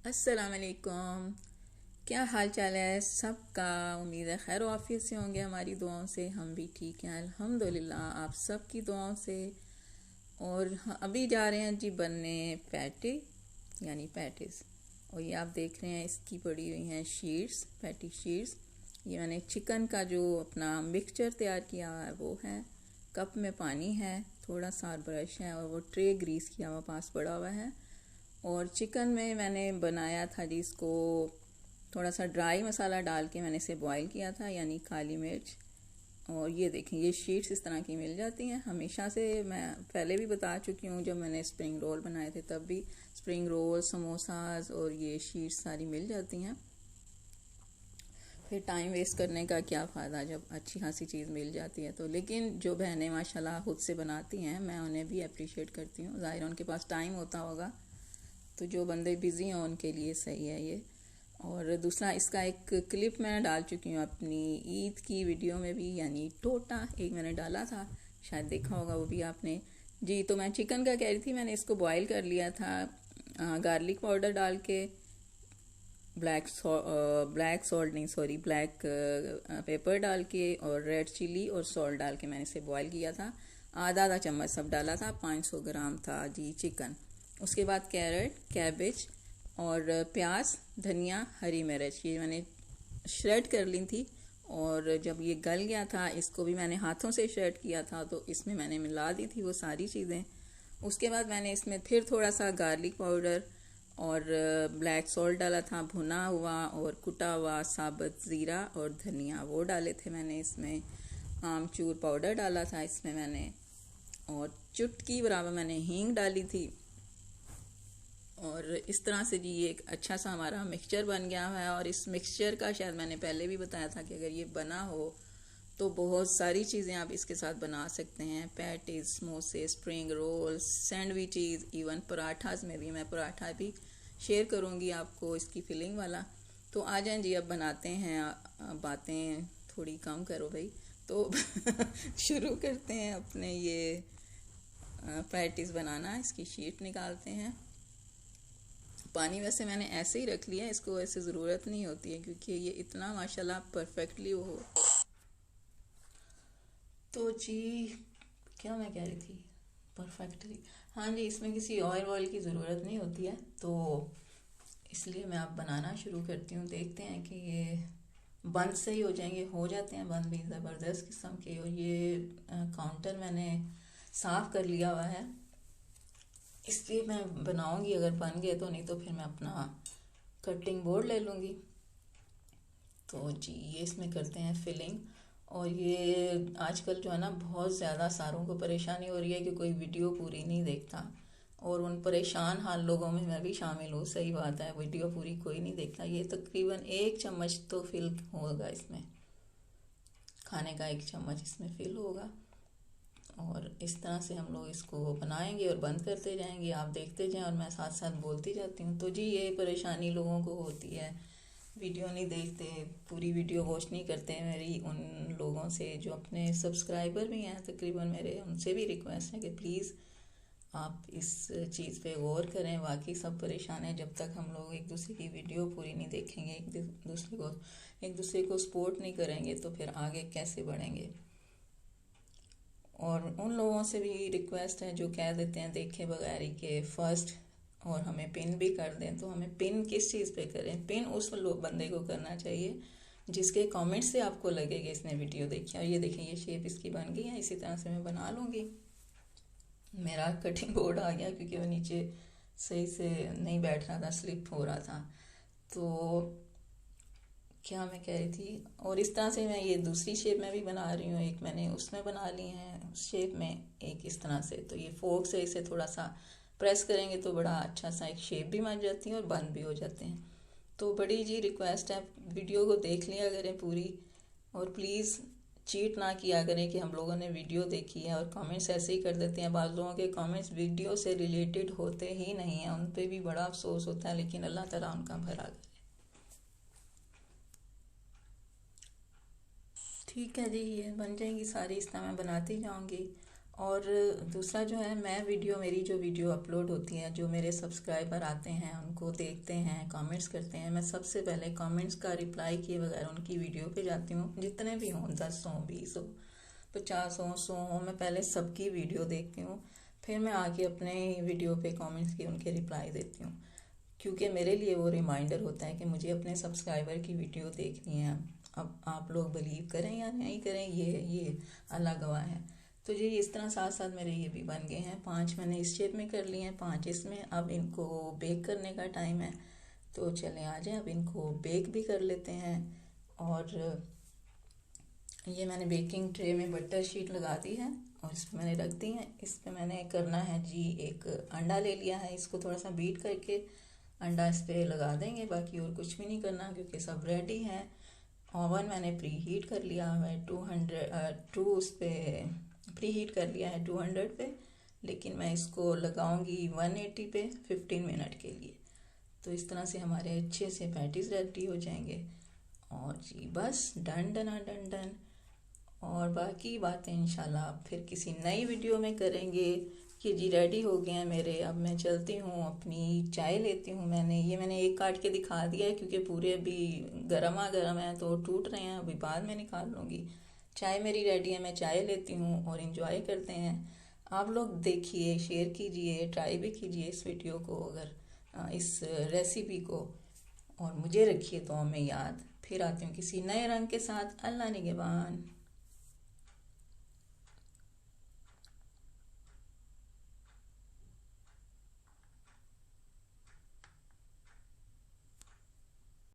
अस्सलाम वालेकुम। क्या हाल चाल है सबका। उम्मीद है खैर आफियत से होंगे। हमारी दुआओं से हम भी ठीक हैं अल्हम्दुलिल्लाह, आप सबकी दुआओं से। और अभी जा रहे हैं जी बनने पैटी, यानी पैटिस। और ये आप देख रहे हैं इसकी पड़ी हुई हैं शीट्स, पैटी शीट्स। ये मैंने चिकन का जो अपना मिक्सचर तैयार किया हुआ है वो है। कप में पानी है, थोड़ा सा ब्रश है और वो ट्रे ग्रीस किया हुआ पास पड़ा हुआ है। और चिकन में मैंने बनाया था जी इसको, थोड़ा सा ड्राई मसाला डाल के मैंने इसे बॉईल किया था, यानी काली मिर्च। और ये देखें, ये शीट्स इस तरह की मिल जाती हैं। हमेशा से मैं पहले भी बता चुकी हूँ, जब मैंने स्प्रिंग रोल बनाए थे तब भी स्प्रिंग रोल, समोसाज और ये शीट्स सारी मिल जाती हैं। फिर टाइम वेस्ट करने का क्या फ़ायदा जब अच्छी खासी चीज़ मिल जाती है तो। लेकिन जो बहनें माशाल्लाह खुद से बनाती हैं, मैं उन्हें भी अप्रिशिएट करती हूँ। ज़ाहिर उनके पास टाइम होता होगा, तो जो बंदे बिज़ी हैं उनके लिए सही है ये। और दूसरा, इसका एक क्लिप मैं डाल चुकी हूँ अपनी ईद की वीडियो में भी, यानी टोटा एक मैंने डाला था, शायद देखा होगा वो भी आपने जी। तो मैं चिकन का कह रही थी, मैंने इसको बॉईल कर लिया था गार्लिक पाउडर डाल के, ब्लैक सॉल्ट नहीं सॉरी ब्लैक पेपर डाल के और रेड चिली और सॉल्ट डाल के मैंने इसे बॉईल किया था। आधा आधा चम्मच सब डाला था, 500 ग्राम था जी चिकन। उसके बाद कैरेट, कैबेज और प्याज, धनिया, हरी मिर्च ये मैंने श्रेड कर ली थी। और जब ये गल गया था, इसको भी मैंने हाथों से श्रेड किया था, तो इसमें मैंने मिला दी थी वो सारी चीज़ें। उसके बाद मैंने इसमें फिर थोड़ा सा गार्लिक पाउडर और ब्लैक सॉल्ट डाला था, भुना हुआ और कुटा हुआ साबुत ज़ीरा और धनिया वो डाले थे मैंने इसमें। आमचूर पाउडर डाला था इसमें मैंने, और चुटकी बराबर मैंने हींग डाली थी। और इस तरह से जी ये एक अच्छा सा हमारा मिक्सचर बन गया है। और इस मिक्सचर का शायद मैंने पहले भी बताया था कि अगर ये बना हो तो बहुत सारी चीज़ें आप इसके साथ बना सकते हैं। पैटीज, समोसे, spring rolls, sandwiches, even parathas में भी। मैं पराठा भी शेयर करूँगी आपको इसकी फिलिंग वाला। तो आ जाएं जी, अब बनाते हैं। बातें थोड़ी कम करो भाई। तो शुरू करते हैं अपने ये पैटीज बनाना। इसकी शीट निकालते हैं। पानी वैसे मैंने ऐसे ही रख लिया, इसको ऐसे ज़रूरत नहीं होती है क्योंकि ये इतना माशाल्लाह परफेक्टली हो। तो जी, क्या मैं कह रही थी, परफेक्टली, हाँ जी, इसमें किसी ऑयल वॉयल की ज़रूरत नहीं होती है। तो इसलिए मैं अब बनाना शुरू करती हूँ। देखते हैं कि ये बंद सही हो जाएंगे। हो जाते हैं बंद भी ज़बरदस्त किस्म के। और ये काउंटर मैंने साफ़ कर लिया हुआ है, इसलिए मैं बनाऊंगी। अगर बन गए तो, नहीं तो फिर मैं अपना कटिंग बोर्ड ले लूँगी। तो जी ये इसमें करते हैं फिलिंग। और ये आजकल जो है ना, बहुत ज़्यादा सारों को परेशानी हो रही है कि कोई वीडियो पूरी नहीं देखता। और उन परेशान हाल लोगों में मैं भी शामिल हूँ। सही बात है, वीडियो पूरी कोई नहीं देखता। ये तकरीबन 1 चम्मच तो फिल होगा इसमें, खाने का 1 चम्मच इसमें फिल होगा। और इस तरह से हम लोग इसको बनाएंगे और बंद करते जाएंगे, आप देखते जाएं और मैं साथ साथ बोलती जाती हूँ। तो जी ये परेशानी लोगों को होती है, वीडियो नहीं देखते, पूरी वीडियो वॉच नहीं करते। मेरी उन लोगों से जो अपने सब्सक्राइबर भी हैं तकरीबन मेरे, उनसे भी रिक्वेस्ट है कि प्लीज़ आप इस चीज़ पे गौर करें। बाकी सब परेशान हैं। जब तक हम लोग एक दूसरे की वीडियो पूरी नहीं देखेंगे, एक दूसरे को सपोर्ट नहीं करेंगे, तो फिर आगे कैसे बढ़ेंगे। और उन लोगों से भी रिक्वेस्ट है जो कह देते हैं देखे बगैर ही के फर्स्ट, और हमें पिन भी कर दें। तो हमें पिन किस चीज़ पे करें? पिन उस लोग बंदे को करना चाहिए जिसके कमेंट से आपको लगे कि इसने वीडियो देखी। और ये देखिए, ये शेप इसकी बन गई है। इसी तरह से मैं बना लूँगी। मेरा कटिंग बोर्ड आ गया क्योंकि वो नीचे सही से नहीं बैठ रहा था, स्लिप हो रहा था। तो क्या मैं कह रही थी, और इस तरह से मैं ये दूसरी शेप में भी बना रही हूँ। एक मैंने उसमें बना ली है उस शेप में, एक इस तरह से। तो ये फोर्क से इसे थोड़ा सा प्रेस करेंगे तो बड़ा अच्छा सा एक शेप भी बन जाती है और बंद भी हो जाते हैं। तो बड़ी जी रिक्वेस्ट है, वीडियो को देख लिया करें पूरी। और प्लीज़ चीट ना किया करें कि हम लोगों ने वीडियो देखी है और कमेंट्स ऐसे ही कर देते हैं। बाज़ लोगों के कमेंट्स वीडियो से रिलेटेड होते ही नहीं हैं, उन पर भी बड़ा अफसोस होता है। लेकिन अल्लाह ताला उनका भला करे। ठीक है जी, ये बन जाएंगी सारी, इस तरह मैं बनाती जाऊंगी। और दूसरा जो है, मैं मेरी जो वीडियो अपलोड होती है, जो मेरे सब्सक्राइबर आते हैं उनको देखते हैं, कमेंट्स करते हैं, मैं सबसे पहले कमेंट्स का रिप्लाई किए बगैर उनकी वीडियो पे जाती हूँ, जितने भी हों, 10 हों, 20 हो, 50 हो, 100 हो, मैं पहले सबकी वीडियो देखती हूँ। फिर मैं आके अपने वीडियो पे कमेंट्स की उनके रिप्लाई देती हूँ, क्योंकि मेरे लिए वो रिमाइंडर होता है कि मुझे अपने सब्सक्राइबर की वीडियो देखनी है। अब आप लोग बिलीव करें या नहीं करें, ये अल्लाह गवाह है। तो ये इस तरह साथ साथ मेरे ये भी बन गए हैं। 5 मैंने इस शेप में कर लिए हैं, 5 इसमें। अब इनको बेक करने का टाइम है, तो चलें आ जाएं, अब इनको बेक भी कर लेते हैं। और ये मैंने बेकिंग ट्रे में बटर शीट लगा दी है और इस पर मैंने रख दी है। इस पर मैंने करना है जी, एक अंडा ले लिया है, इसको थोड़ा सा बीट करके अंडा इस पर लगा देंगे, बाकी और कुछ भी नहीं करना क्योंकि सब रेडी है। ओवन मैंने प्री हीट कर लिया है 200 उस पर प्री हीट कर लिया है 200 पे, लेकिन मैं इसको लगाऊंगी 180 पे 15 मिनट के लिए। तो इस तरह से हमारे अच्छे से पैटीज रेडी हो जाएंगे। और जी बस डन डन डन डन। और बाकी बातें इंशाल्लाह फिर किसी नई वीडियो में करेंगे। कि जी रेडी हो गए हैं मेरे, अब मैं चलती हूँ, अपनी चाय लेती हूँ। मैंने एक काट के दिखा दिया है क्योंकि पूरे अभी गर्मा गर्म है तो टूट रहे हैं, अभी बाद में निकाल लूँगी। चाय मेरी रेडी है, मैं चाय लेती हूँ और इंजॉय करते हैं। आप लोग देखिए, शेयर कीजिए, ट्राई भी कीजिए इस वीडियो को, अगर इस रेसिपी को, और मुझे रखिए दुआ में याद। फिर आती हूँ किसी नए रंग के साथ। अल्लाह निगहबान।